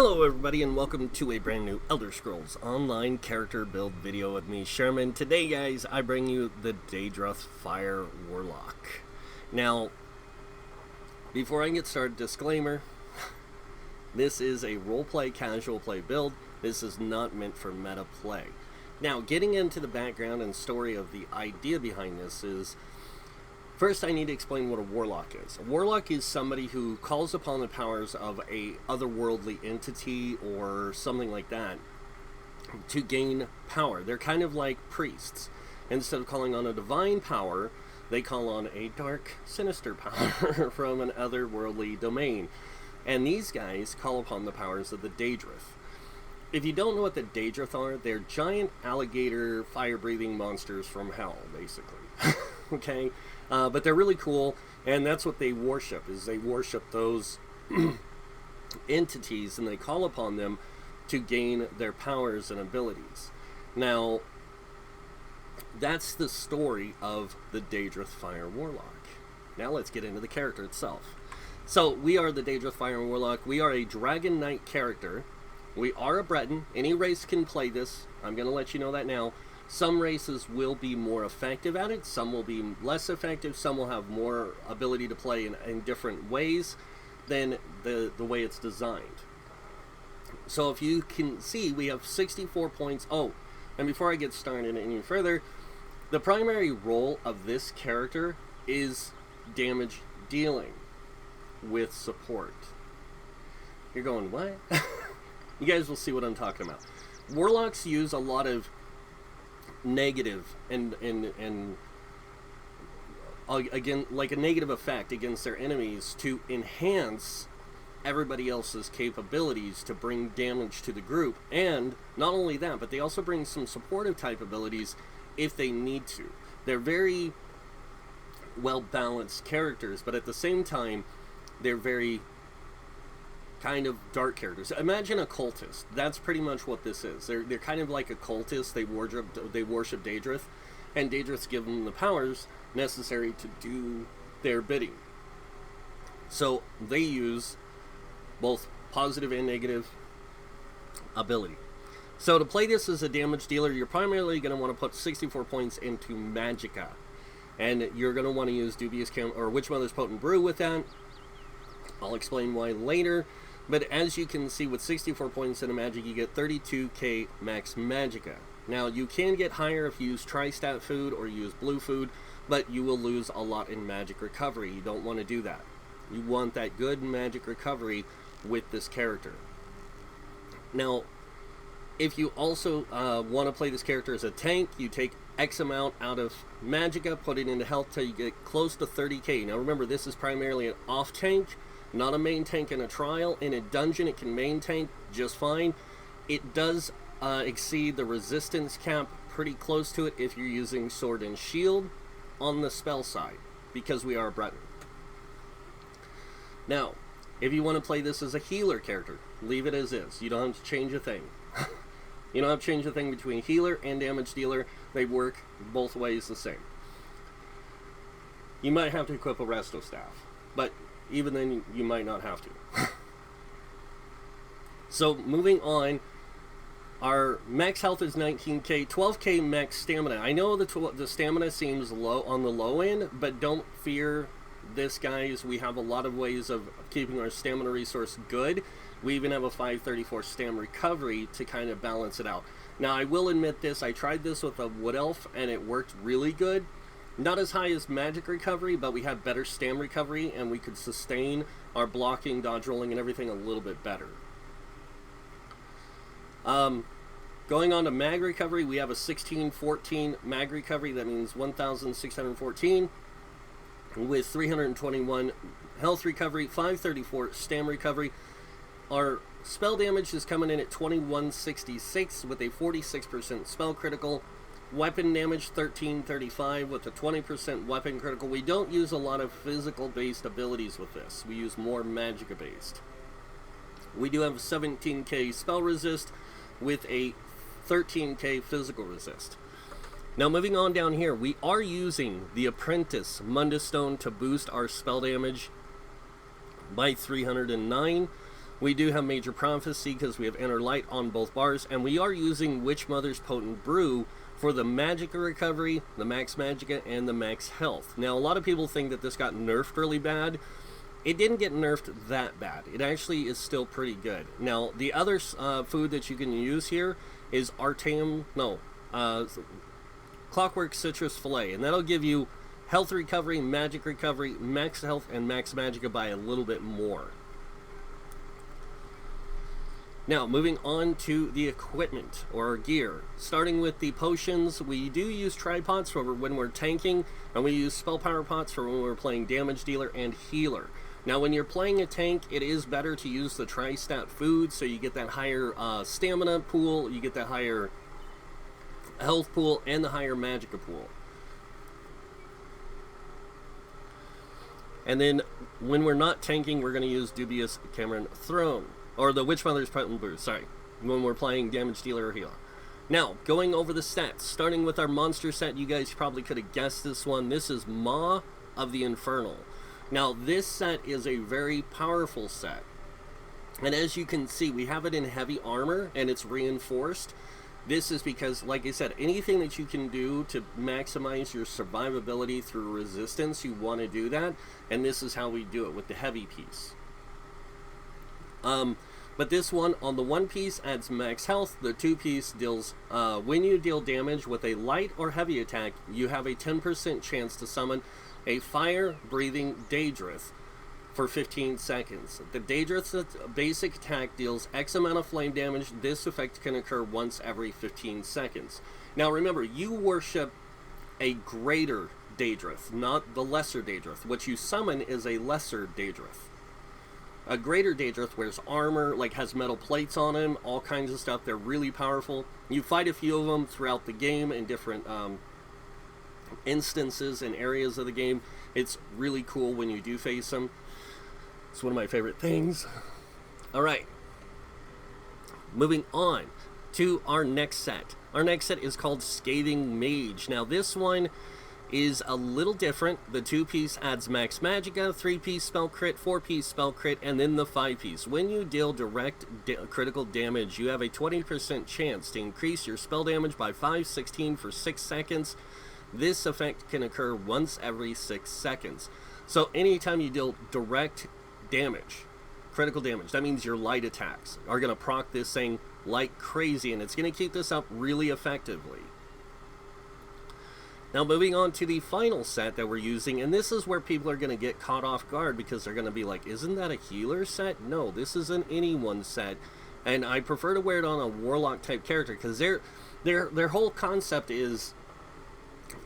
Hello everybody and welcome to a brand new Elder Scrolls Online character build video with me, Sherman. Today guys, I bring you the Daedroth Fire Warlock. Now, before I get started, disclaimer, this is a roleplay, casual play build. This is not meant for meta play. Now, getting into the background and story of the idea behind this is, first, I need to explain what a warlock is. A warlock is somebody who calls upon the powers of a otherworldly entity or something like that to gain power. They're kind of like priests. Instead of calling on a divine power, they call on a dark, sinister power from an otherworldly domain. And these guys call upon the powers of the Daedroth. If you don't know what the Daedroth are, they're giant alligator, fire-breathing monsters from hell, basically. Okay? But they're really cool, and that's what they worship, is they worship those entities, and they call upon them to gain their powers and abilities. Now, that's the story of the Daedroth Fire Warlock. Now let's get into the character itself. So, we are the Daedroth Fire Warlock. We are a Dragonknight character. We are a Breton. Any race can play this. I'm going to let you know that now. Some races will be more effective at it, some will be less effective, some will have more ability to play in different ways than the way it's designed. So if you can see, we have 64 points. Oh, and before I get started any further, the primary role of this character is damage dealing with support. You're going, what? You guys will see what I'm talking about. Warlocks use a lot of negative and again, like a negative effect against their enemies to enhance everybody else's capabilities to bring damage to the group. And not only that, but they also bring some supportive type abilities if they need to. They're very well balanced characters, but at the same time they're very kind of dark characters. Imagine a cultist. That's pretty much what this is. They're kind of like a cultist. They worship Daedroth, and Daedroth's give them the powers necessary to do their bidding. So they use both positive and negative ability. So to play this as a damage dealer, you're primarily going to want to put 64 points into Magicka, and you're going to want to use Dubious Chem or Witchmother's Potent Brew with that. I'll explain why later. But as you can see, with 64 points in a magic, you get 32k max Magicka. Now, you can get higher if you use Tri-Stat food or use blue food, but you will lose a lot in magic recovery. You don't want to do that. You want that good magic recovery with this character. Now, if you also want to play this character as a tank, you take X amount out of Magicka, put it into health till you get close to 30k. Now remember, this is primarily an off tank, not a main tank in a trial. In a dungeon, it can main tank just fine. It does exceed the resistance cap pretty close to it if you're using sword and shield on the spell side, because we are a Breton. Now, if you want to play this as a healer character, leave it as is. You don't have to change a thing. You don't have to change a thing between healer and damage dealer. They work both ways the same. You might have to equip a resto staff, but even then, you might not have to. So, moving on, our max health is 19k, 12k max stamina. I know the stamina seems low on the low end, but don't fear this, guys. We have a lot of ways of keeping our stamina resource good. We even have a 534 stam recovery to kind of balance it out. Now, I will admit this, I tried this with a Wood Elf, and it worked really good. Not as high as magic recovery, but we had better stam recovery, and we could sustain our blocking, dodge rolling, and everything a little bit better. Going on to mag recovery, we have a 1614 mag recovery. That means 1,614 with 321 health recovery, 534 stam recovery. Our spell damage is coming in at 2166 with a 46% spell critical. Weapon damage 1335 with a 20% weapon critical. We don't use a lot of physical based abilities with this. We use more Magicka based. We do have 17k spell resist with a 13k physical resist. Now moving on down here, we are using the Apprentice Mundus Stone to boost our spell damage by 309. We do have Major Prophecy because we have Inner Light on both bars, and we are using Witch Mother's Potent Brew for the Magicka recovery, the Max Magicka, and the Max Health. Now, a lot of people think that this got nerfed really bad. It didn't get nerfed that bad. It actually is still pretty good. Now, the other food that you can use here is Clockwork Citrus Fillet, and that'll give you Health Recovery, Magic Recovery, Max Health, and Max Magicka by a little bit more. Now, moving on to the equipment or gear. Starting with the potions, we do use tripods for when we're tanking, and we use spell power pots for when we're playing damage dealer and healer. Now, when you're playing a tank, it is better to use the tri-stat food, so you get that higher stamina pool, you get that higher health pool, and the higher magicka pool. And then, when we're not tanking, we're going to use Dubious Cameron Throne. Or the Witch Mother's Potent Brew, sorry, when we're playing damage dealer or healer. Now, going over the stats, starting with our monster set, you guys probably could have guessed this one. This is Maw of the Infernal. Now, this set is a very powerful set. And as you can see, we have it in heavy armor, and it's reinforced. This is because, like I said, anything that you can do to maximize your survivability through resistance, you want to do that. And this is how we do it with the heavy piece. But this one, on the one piece, adds max health. The two piece deals, when you deal damage with a light or heavy attack, you have a 10% chance to summon a fire-breathing Daedroth for 15 seconds. The Daedroth's basic attack deals X amount of flame damage. This effect can occur once every 15 seconds. Now remember, you worship a greater Daedroth, not the lesser Daedroth. What you summon is a lesser Daedroth. A greater Daedroth wears armor, like has metal plates on him, all kinds of stuff. They're really powerful. You fight a few of them throughout the game in different instances and areas of the game. It's really cool when you do face them. It's one of my favorite things. Alright. Moving on to our next set. Our next set is called Scathing Mage. Now this one is a little different. The 2-piece adds Max Magicka, 3-piece spell crit, 4-piece spell crit, and then the 5-piece. When you deal direct critical damage, you have a 20% chance to increase your spell damage by 5/16 for 6 seconds. This effect can occur once every 6 seconds. So anytime you deal direct damage, critical damage, that means your light attacks are going to proc this thing like crazy, and it's going to keep this up really effectively. Now moving on to the final set that we're using, and this is where people are going to get caught off guard because they're going to be like, isn't that a healer set? No, this is an anyone set, and I prefer to wear it on a warlock type character because their whole concept is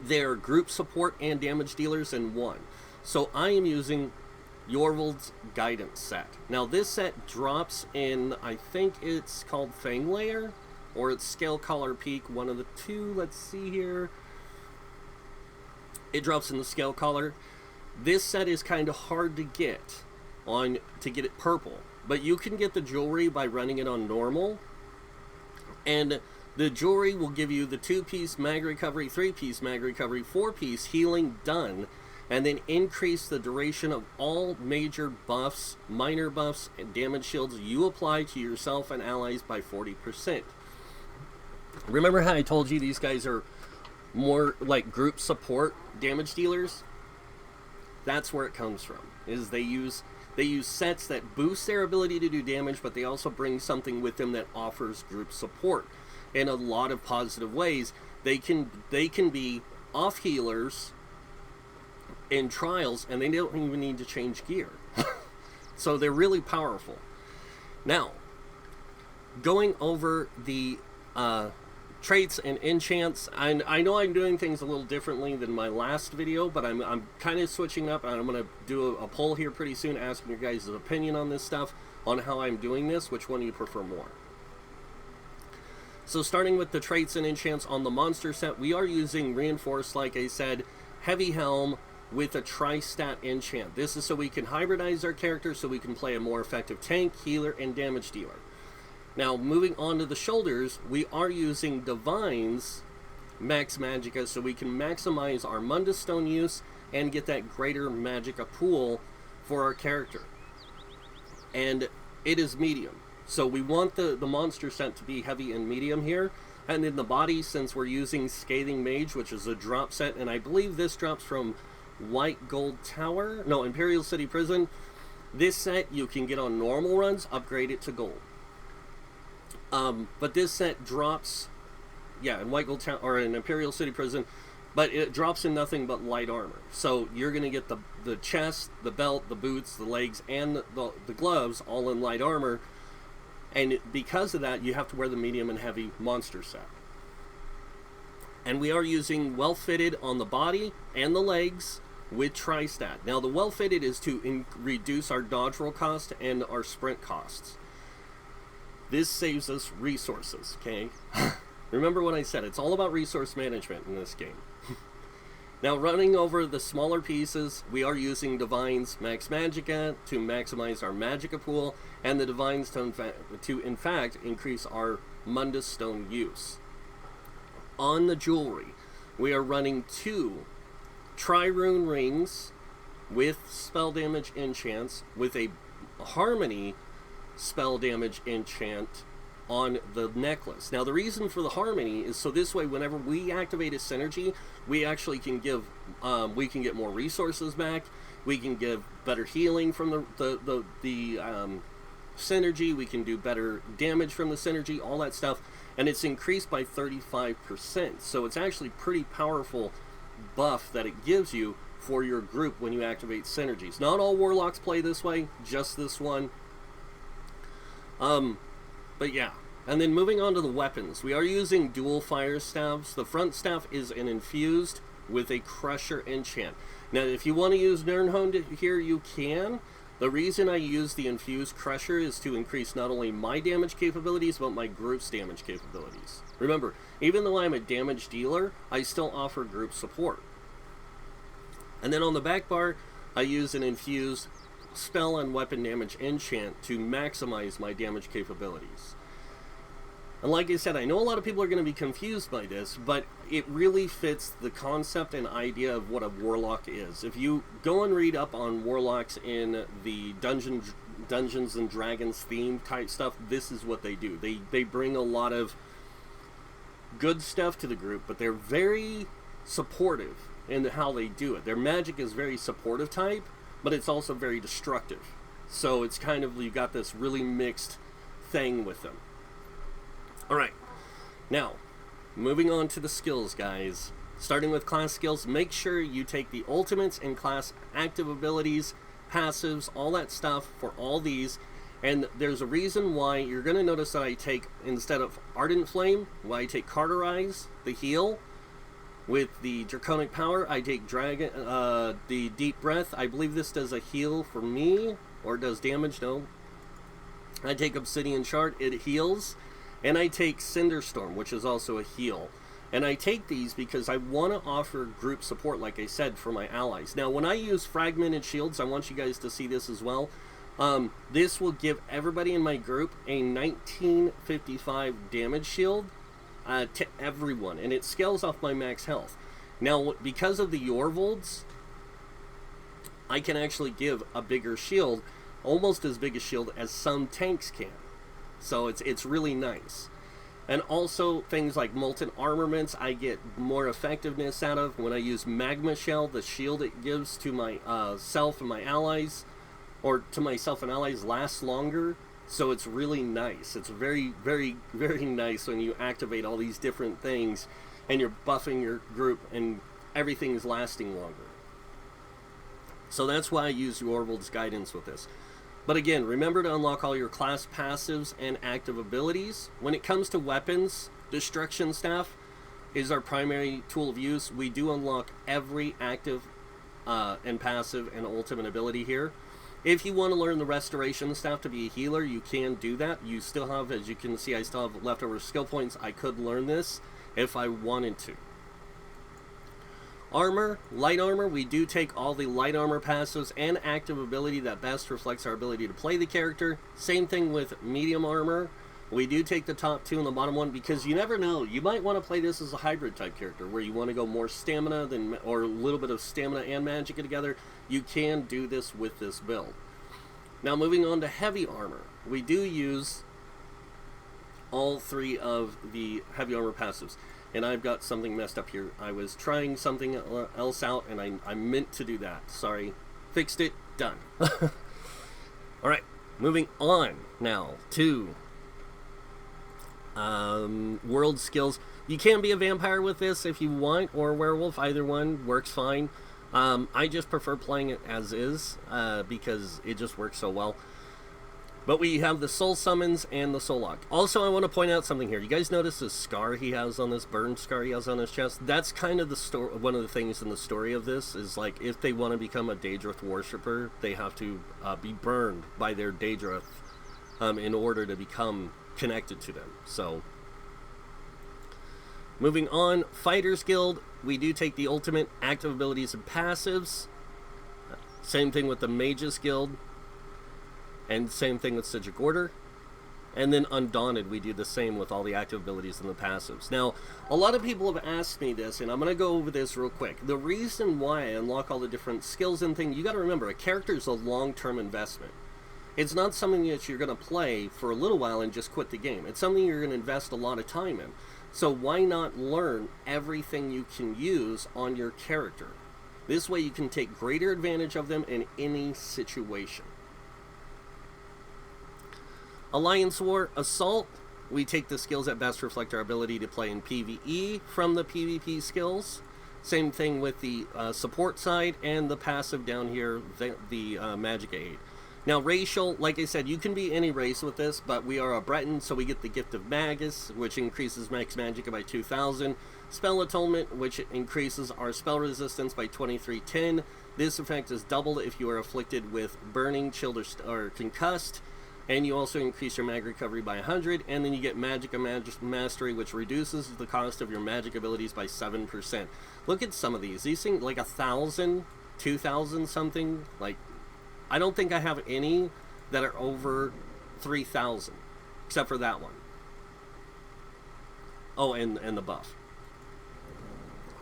they're group support and damage dealers in one. So I am using Yorvald's Guidance set. Now this set drops in, I think it's called Fang Layer, or it's Scale Collar Peak, one of the two. Let's see here. It drops in the Scale Collar. This set is kind of hard to get it purple, but you can get the jewelry by running it on normal, and the jewelry will give you the 2-piece mag recovery, 3-piece mag recovery, 4-piece healing done, and then increase the duration of all major buffs, minor buffs, and damage shields you apply to yourself and allies by 40%. Remember how I told you these guys are more like group support damage dealers? That's where it comes from, is they use sets that boost their ability to do damage, but they also bring something with them that offers group support in a lot of positive ways. They can be off healers in trials, and they don't even need to change gear. So they're really powerful. Now, going over the traits and enchants, I know I'm doing things a little differently than my last video, but I'm kind of switching up, and I'm going to do a poll here pretty soon asking your guys' opinion on this stuff, on how I'm doing this, which one do you prefer more. So starting with the traits and enchants on the monster set, we are using Reinforced, like I said, Heavy Helm with a tri-stat enchant. This is so we can hybridize our character so we can play a more effective tank, healer, and damage dealer. Now, moving on to the shoulders, we are using Divine's Max Magicka so we can maximize our Mundus Stone use and get that greater Magicka pool for our character. And it is medium. So we want the monster set to be heavy and medium here. And in the body, since we're using Scathing Mage, which is a drop set, and I believe this drops from White Gold Tower, no, Imperial City Prison. This set you can get on normal runs, upgrade it to gold. But this set drops, yeah, in White Gold Tower, or in Imperial City Prison, but it drops in nothing but light armor. So you're going to get the chest, the belt, the boots, the legs, and the gloves all in light armor. And because of that, you have to wear the medium and heavy monster set. And we are using well-fitted on the body and the legs with Tri-Stat. Now, the well-fitted is to reduce our dodge roll cost and our sprint costs. This saves us resources, okay? Remember what I said, it's all about resource management in this game. Now, running over the smaller pieces, we are using Divines Max Magicka to maximize our Magicka pool, and the Divines to in fact increase our Mundus Stone use. On the jewelry, we are running 2 Tri-Rune rings with spell damage enchants, with a Harmony spell damage enchant on the necklace. Now, the reason for the Harmony is so this way, whenever we activate a synergy, we actually can give, we can get more resources back. We can give better healing from the synergy. We can do better damage from the synergy, all that stuff, and it's increased by 35%. So it's actually pretty powerful buff that it gives you for your group when you activate synergies. Not all warlocks play this way, just this one. But yeah, and then moving on to the weapons, we are using dual fire staffs. The front staff is an infused with a crusher enchant. Now, if you want to use Nirnhone here, you can. The reason I use the infused crusher is to increase not only my damage capabilities, but my group's damage capabilities. Remember, even though I'm a damage dealer, I still offer group support. And then on the back bar, I use an infused spell and weapon damage enchant to maximize my damage capabilities. And like I said, I know a lot of people are going to be confused by this, but it really fits the concept and idea of what a warlock is. If you go and read up on warlocks in the Dungeons and Dragons theme type stuff, this is what they do. They bring a lot of good stuff to the group, but they're very supportive in how they do it. Their magic is very supportive type, but it's also very destructive. So it's kind of, you got this really mixed thing with them. Alright, now, moving on to the skills, guys. Starting with class skills, make sure you take the ultimates and class active abilities, passives, all that stuff for all these. And there's a reason why you're going to notice that I take, instead of Ardent Flame, why I take Cauterize, the heal. With the Draconic Power, I take the Deep Breath. I believe this does a heal for me, or does damage, no. I take Obsidian Shard, it heals. And I take Cinderstorm, which is also a heal. And I take these because I want to offer group support, like I said, for my allies. Now, when I use Fragmented Shields, I want you guys to see this as well. This will give everybody in my group a 1955 damage shield to everyone. And it scales off my max health. Now, because of the Yorvolds, I can actually give a bigger shield, almost as big a shield as some tanks can. So it's really nice. And also things like Molten Armaments, I get more effectiveness out of when I use Magma Shell. The shield it gives to my self and my allies, or to myself and allies, lasts longer. So it's really nice. It's very, very, very nice when you activate all these different things and you're buffing your group and everything's lasting longer. So that's why I use Yorvold's Guidance with this. But again, remember to unlock all your class passives and active abilities. When it comes to weapons, Destruction Staff is our primary tool of use. We do unlock every active and passive and ultimate ability here. If you want to learn the Restoration Staff to be a healer, you can do that. You still have, as you can see, I still have leftover skill points. I could learn this if I wanted to. Armor, light armor, we do take all the light armor passives and active ability that best reflects our ability to play the character. Same thing with medium armor. We do take the top 2 and the bottom 1 because you never know. You might want to play this as a hybrid type character where you want to go more stamina than, or a little bit of stamina and magic together. You can do this with this build. Now moving on to heavy armor, we do use all 3 of the heavy armor passives. And I've got something messed up here. I was trying something else out, and I meant to do that. Sorry. Fixed it. Done. Alright, moving on now to world skills. You can be a vampire with this if you want, or werewolf. Either one works fine. I just prefer playing it as is, because it just works so well. But we have the soul summons and the soul lock. Also, I want to point out something here. You guys notice this scar he has on this, burn scar he has on his chest? That's kind of the story. One of the things in the story of this is, like, if they want to become a Daedroth worshipper, they have to be burned by their Daedroth in order to become connected to them. So, moving on, Fighters Guild. We do take the ultimate, active abilities, and passives. Same thing with the Mages Guild. And same thing with Sigil Order. And then Undaunted, we do the same with all the active abilities and the passives. Now, a lot of people have asked me this, and I'm going to go over this real quick. The reason why I unlock all the different skills and things, you got to remember, a character is a long-term investment. It's not something that you're going to play for a little while and just quit the game. It's something you're going to invest a lot of time in. So why not learn everything you can use on your character? This way you can take greater advantage of them in any situation. Alliance War Assault, we take the skills that best reflect our ability to play in PvE from the PvP skills. Same thing with the support side and the passive down here, the Magic Aid. Now racial, like I said, you can be any race with this, but we are a Breton, so we get the Gift of Magus, which increases max magicka by 2,000. Spell Atonement, which increases our spell resistance by 2310. This effect is doubled if you are afflicted with burning, chilled, or concussed. And you also increase your mag recovery by 100, and then you get Magicka Mastery, which reduces the cost of your magic abilities by 7%. Look at some of these. These things, like 1,000, 2,000 something. Like, I don't think I have any that are over 3,000, except for that one. Oh, and the buff.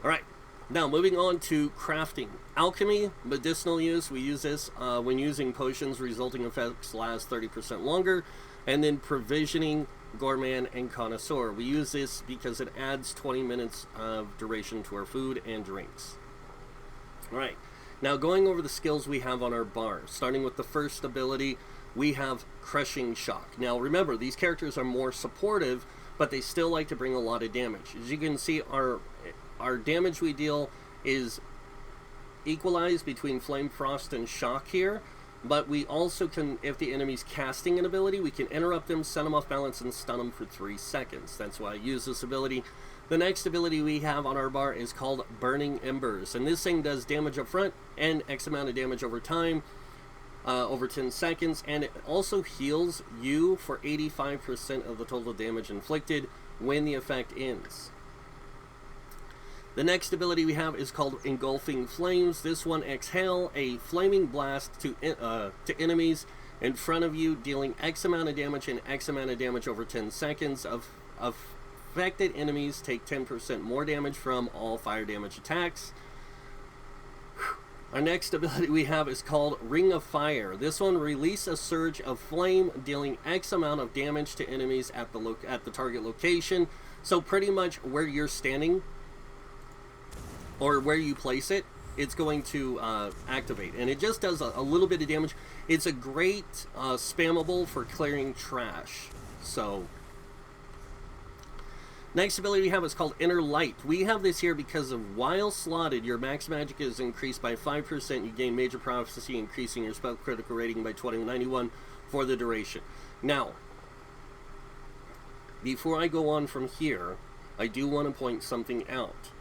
Alright, now moving on to crafting. Alchemy, medicinal use, we use this when using potions, resulting effects last 30% longer. And then provisioning, gourmand, and connoisseur. We use this because it adds 20 minutes of duration to our food and drinks. Alright, now going over the skills we have on our bar. Starting with the first ability, we have Crushing Shock. Now remember, these characters are more supportive, but they still like to bring a lot of damage. As you can see, our damage we deal is equalized between Flame, Frost, and Shock here, but we also can, if the enemy's casting an ability, we can interrupt them, set them off balance, and stun them for 3 seconds. That's why I use this ability. The next ability we have on our bar is called Burning Embers, and this thing does damage up front and X amount of damage over time, over 10 seconds, and it also heals you for 85% of the total damage inflicted when the effect ends. The next ability we have is called Engulfing Flames. This one exhale a flaming blast to enemies in front of you, dealing X amount of damage and X amount of damage over 10 seconds. Affected enemies take 10% more damage from all fire damage attacks. Our next ability we have is called Ring of Fire. This one release a surge of flame, dealing X amount of damage to enemies at the target location. So pretty much where you're standing, or where you place it, it's going to activate. And it just does a little bit of damage. It's a great spammable for clearing trash. So, next ability we have is called Inner Light. We have this here because of while slotted, your max magic is increased by 5%. You gain major prophecy, increasing your spell critical rating by 2091 for the duration. Now, before I go on from here, I do want to point something out.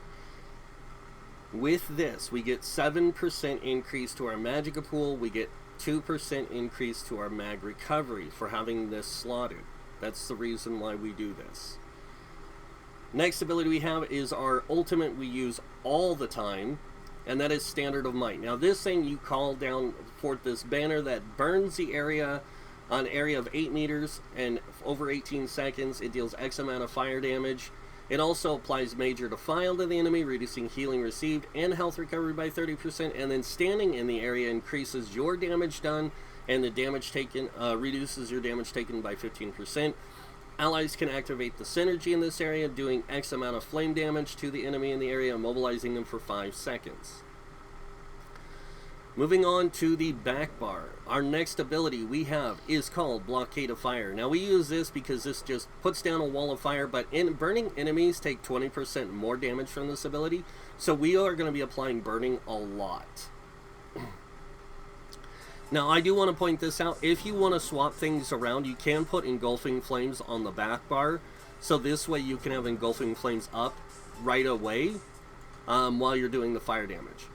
With this, we get 7% increase to our Magicka pool. We get 2% increase to our mag recovery for having this slotted. That's the reason why we do this. Next ability we have is our ultimate we use all the time, and that is Standard of Might. Now this thing, you call down forth this banner that burns the area on an area of 8 meters and over 18 seconds. It deals X amount of fire damage. It also applies Major Defile to the enemy, reducing healing received and health recovery by 30%, and then standing in the area increases your damage done, and the damage taken reduces your damage taken by 15%. Allies can activate the synergy in this area, doing X amount of flame damage to the enemy in the area, immobilizing them for 5 seconds. Moving on to the back bar, our next ability we have is called Blockade of Fire. Now we use this because this just puts down a wall of fire, but burning enemies take 20% more damage from this ability, so we are going to be applying burning a lot. Now I do want to point this out, if you want to swap things around, you can put engulfing flames on the back bar, so this way you can have engulfing flames up right away while you're doing the fire damage.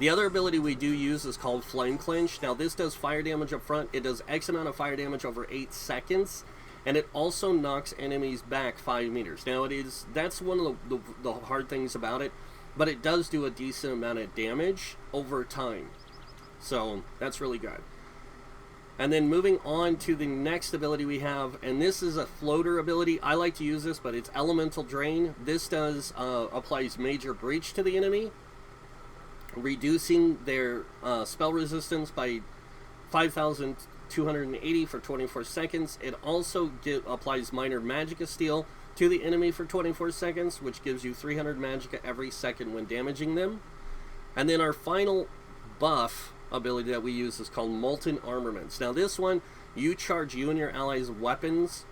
The other ability we do use is called Flame Clinch. Now this does fire damage up front. It does X amount of fire damage over 8 seconds. And it also knocks enemies back 5 meters. Now that's one of the hard things about it. But it does do a decent amount of damage over time. So that's really good. And then moving on to the next ability we have. And this is a floater ability. I like to use this, but it's Elemental Drain. This does applies Major Breach to the enemy, reducing their spell resistance by 5,280 for 24 seconds. It also applies Minor Magicka Steal to the enemy for 24 seconds, which gives you 300 Magicka every second when damaging them. And then our final buff ability that we use is called Molten Armaments. Now this one, you charge you and your allies' weapons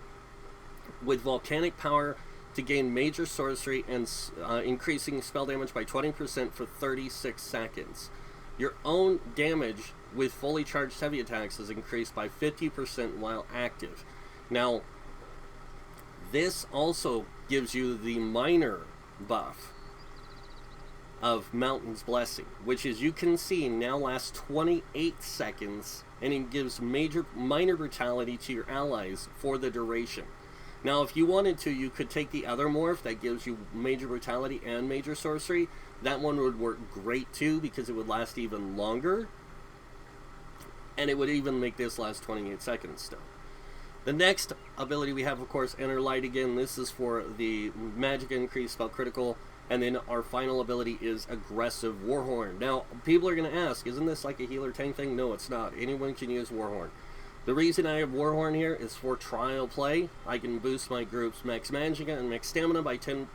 with volcanic power to gain major sorcery and increasing spell damage by 20% for 36 seconds. Your own damage with fully charged heavy attacks is increased by 50% while active. Now, this also gives you the minor buff of Mountain's Blessing, which, as you can see, now lasts 28 seconds, and it gives minor brutality to your allies for the duration. Now, if you wanted to, you could take the other morph that gives you major brutality and major sorcery. That one would work great too, because it would last even longer. And it would even make this last 28 seconds still. The next ability we have, of course, Enter Light again. This is for the magic increase, spell critical. And then our final ability is Aggressive Warhorn. Now, people are going to ask, isn't this like a healer tank thing? No, it's not. Anyone can use Warhorn. The reason I have Warhorn here is for trial play. I can boost my group's max magicka and max stamina by 10%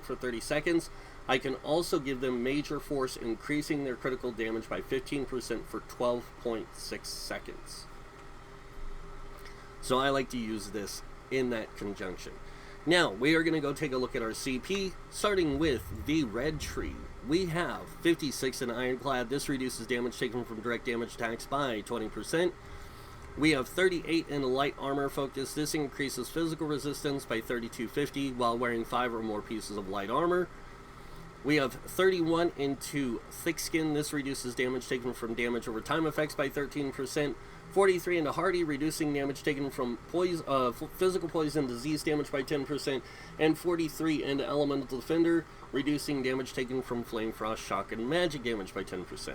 for 30 seconds. I can also give them major force, increasing their critical damage by 15% for 12.6 seconds. So I like to use this in that conjunction. Now, we are going to go take a look at our CP, starting with the Red Tree. We have 56 in Ironclad. This reduces damage taken from direct damage attacks by 20%. We have 38 in Light Armor Focus. This increases physical resistance by 3250 while wearing 5 or more pieces of light armor. We have 31 into Thick Skin. This reduces damage taken from damage over time effects by 13%. 43 into Hardy, reducing damage taken from physical poison disease damage by 10%. And 43 into Elemental Defender, reducing damage taken from Flame Frost, Shock, and Magic damage by 10%.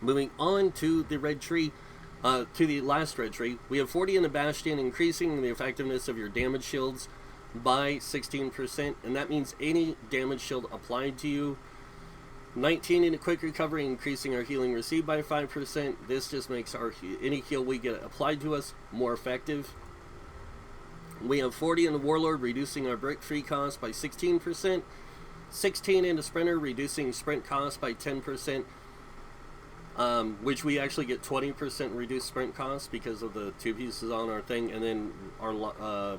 Moving on to the Red Tree. To the last Red Tree, we have 40 in the Bastion, increasing the effectiveness of your damage shields by 16%, and that means any damage shield applied to you. 19 in a Quick Recovery, increasing our healing received by 5%. This just makes any heal we get applied to us more effective. We have 40 in the Warlord, reducing our brick free cost by 16%. 16 in the Sprinter, reducing sprint cost by 10%. Which we actually get 20% reduced sprint cost because of the 2 pieces on our thing, and then our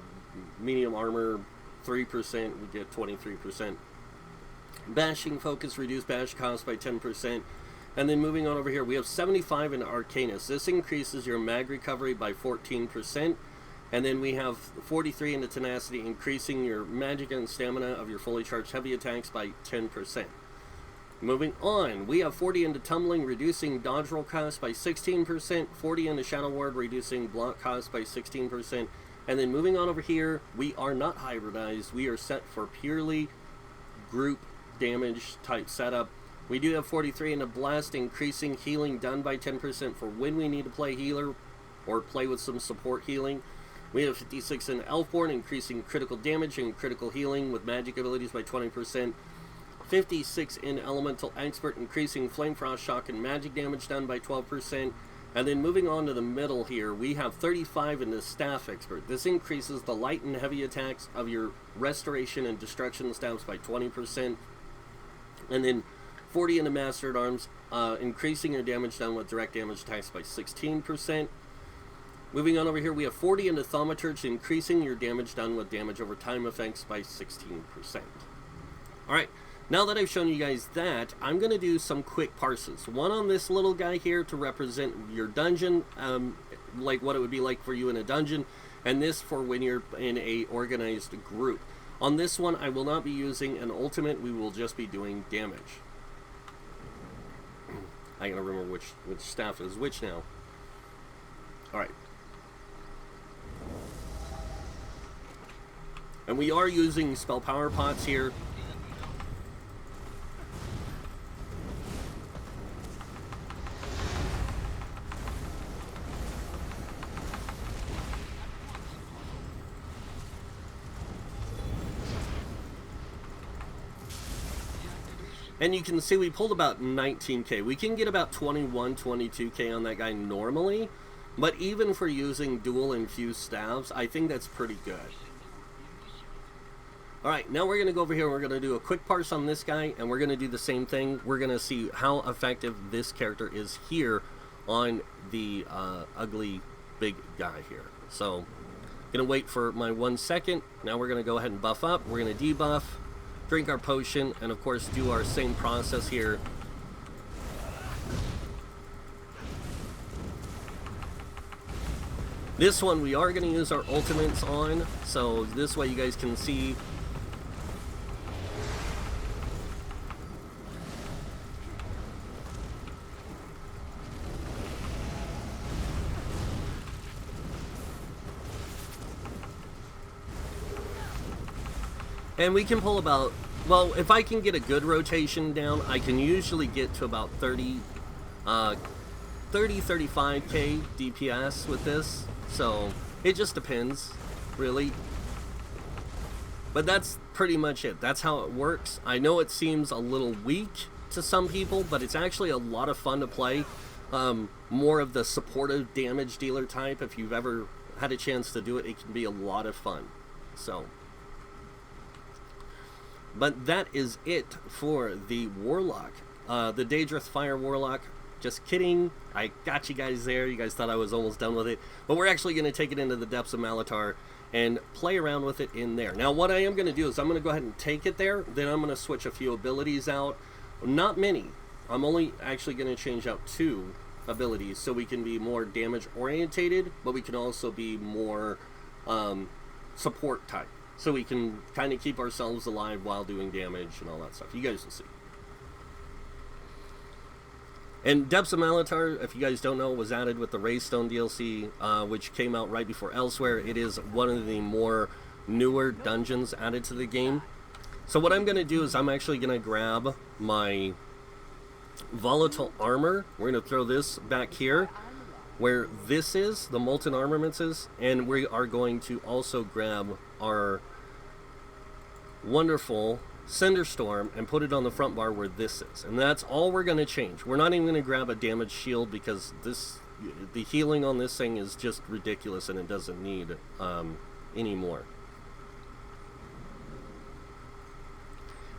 medium armor 3%, we get 23%. Bashing Focus, reduced bash cost by 10%. And then moving on over here, we have 75 in Arcanus. This increases your mag recovery by 14%. And then we have 43 into Tenacity, increasing your magic and stamina of your fully charged heavy attacks by 10%. Moving on, we have 40 into Tumbling, reducing dodge roll cost by 16%, 40 into Shadow Ward, reducing block cost by 16%, and then moving on over here, we are not hybridized, we are set for purely group damage type setup. We do have 43 into Blast, increasing healing done by 10% for when we need to play healer, or play with some support healing. We have 56 in Elfborn, increasing critical damage and critical healing with magic abilities by 20%. 56 in Elemental Expert, increasing Flame Frost, Shock, and magic damage done by 12%. And then moving on to the middle here, we have 35 in the Staff Expert. This increases the light and heavy attacks of your Restoration and Destruction staffs by 20%. And then 40 in the Master at Arms, increasing your damage done with direct damage attacks by 16%. Moving on over here, we have 40 in the Thaumaturge, increasing your damage done with damage over time effects by 16%. Alright, now that I've shown you guys that, I'm going to do some quick parses. One on this little guy here to represent your dungeon, like what it would be like for you in a dungeon, and this for when you're in a organized group. On this one, I will not be using an ultimate, we will just be doing damage. I gotta remember which staff is which now. Alright. And we are using spell power pots here. And you can see we pulled about 19k. We can get about 21, 22k on that guy normally. But even for using dual infused staves, I think that's pretty good. Alright, now we're going to go over here and we're going to do a quick parse on this guy. And we're going to do the same thing. We're going to see how effective this character is here on the ugly big guy here. So, going to wait for my 1 second. Now we're going to go ahead and buff up. We're going to debuff. Drink our potion, and of course do our same process here. This one we are going to use our ultimates on, so this way you guys can see. And we can pull about, well, if I can get a good rotation down, I can usually get to about 35k DPS with this. So, it just depends, really. But that's pretty much it. That's how it works. I know it seems a little weak to some people, but it's actually a lot of fun to play. More of the supportive damage dealer type. If you've ever had a chance to do it, it can be a lot of fun. So... But that is it for the Warlock. The Daedroth Fire Warlock. Just kidding. I got you guys there. You guys thought I was almost done with it. But we're actually going to take it into the depths of Malatar and play around with it in there. Now what I am going to do is I'm going to go ahead and take it there. Then I'm going to switch a few abilities out. Not many. I'm only actually going to change out 2 abilities so we can be more damage orientated. But we can also be more support type. So we can kind of keep ourselves alive while doing damage and all that stuff. You guys will see. And Depths of Malatar, if you guys don't know, was added with the Raystone DLC, which came out right before Elsewhere. It is one of the more newer dungeons added to the game. So what I'm going to do is I'm actually going to grab my Volatile Armor. We're going to throw this back here, where this is, the Molten Armaments is, and we are going to also grab our wonderful Cinderstorm and put it on the front bar where this is. And that's all we're going to change. We're not even going to grab a damage shield because the healing on this thing is just ridiculous and it doesn't need any more.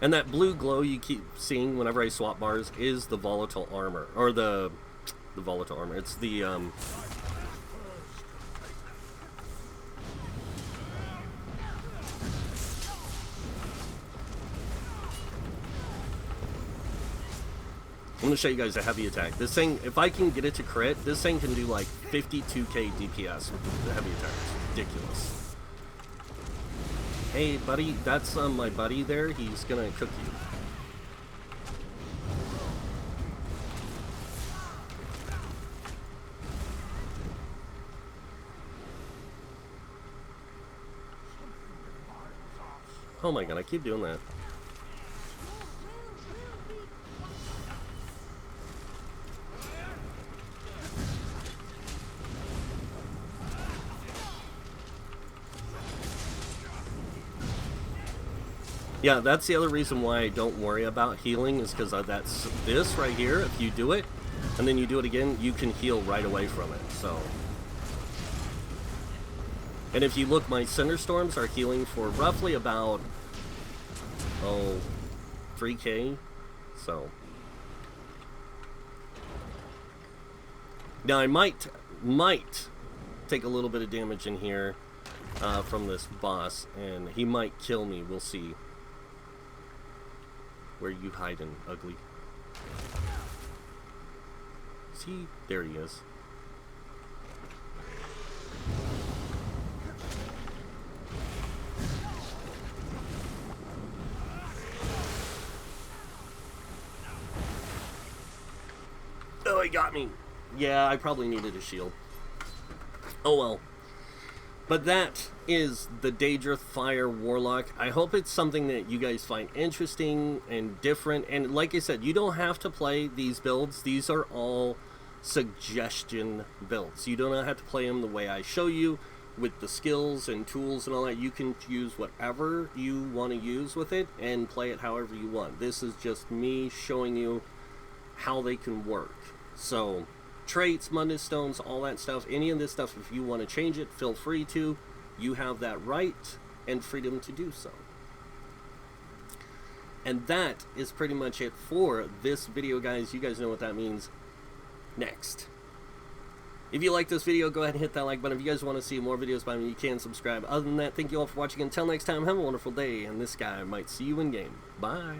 And that blue glow you keep seeing whenever I swap bars is the Volatile Armor, or the Volatile Armor. It's the I'm going to show you guys a heavy attack. This thing, if I can get it to crit, this thing can do like 52k DPS with the heavy attack. It's ridiculous. Hey, buddy, that's my buddy there. He's going to cook you. Oh my god, I keep doing that. Yeah, that's the other reason why I don't worry about healing, is because that's this right here. If you do it, and then you do it again, you can heal right away from it, so. And if you look, my Cinderstorms are healing for roughly about, 3k, so. Now I might take a little bit of damage in here from this boss, and he might kill me, we'll see. Where you hiding, ugly? See? There he is. Oh, he got me. Yeah, I probably needed a shield. Oh well. But that is the Daedroth Fire Warlock. I hope it's something that you guys find interesting and different. And like I said, you don't have to play these builds. These are all suggestion builds. You do not have to play them the way I show you with the skills and tools and all that. You can use whatever you want to use with it and play it however you want. This is just me showing you how they can work. So traits, Mundus stones, all that stuff, any of this stuff, if you want to change it, feel free to. You have that right and freedom to do so. And that is pretty much it for this video, guys. You guys know what that means. Next. If you like this video, go ahead and hit that like button. If you guys want to see more videos by me, you can subscribe. Other than that, thank you all for watching. Until next time, have a wonderful day, and this guy might see you in game. Bye.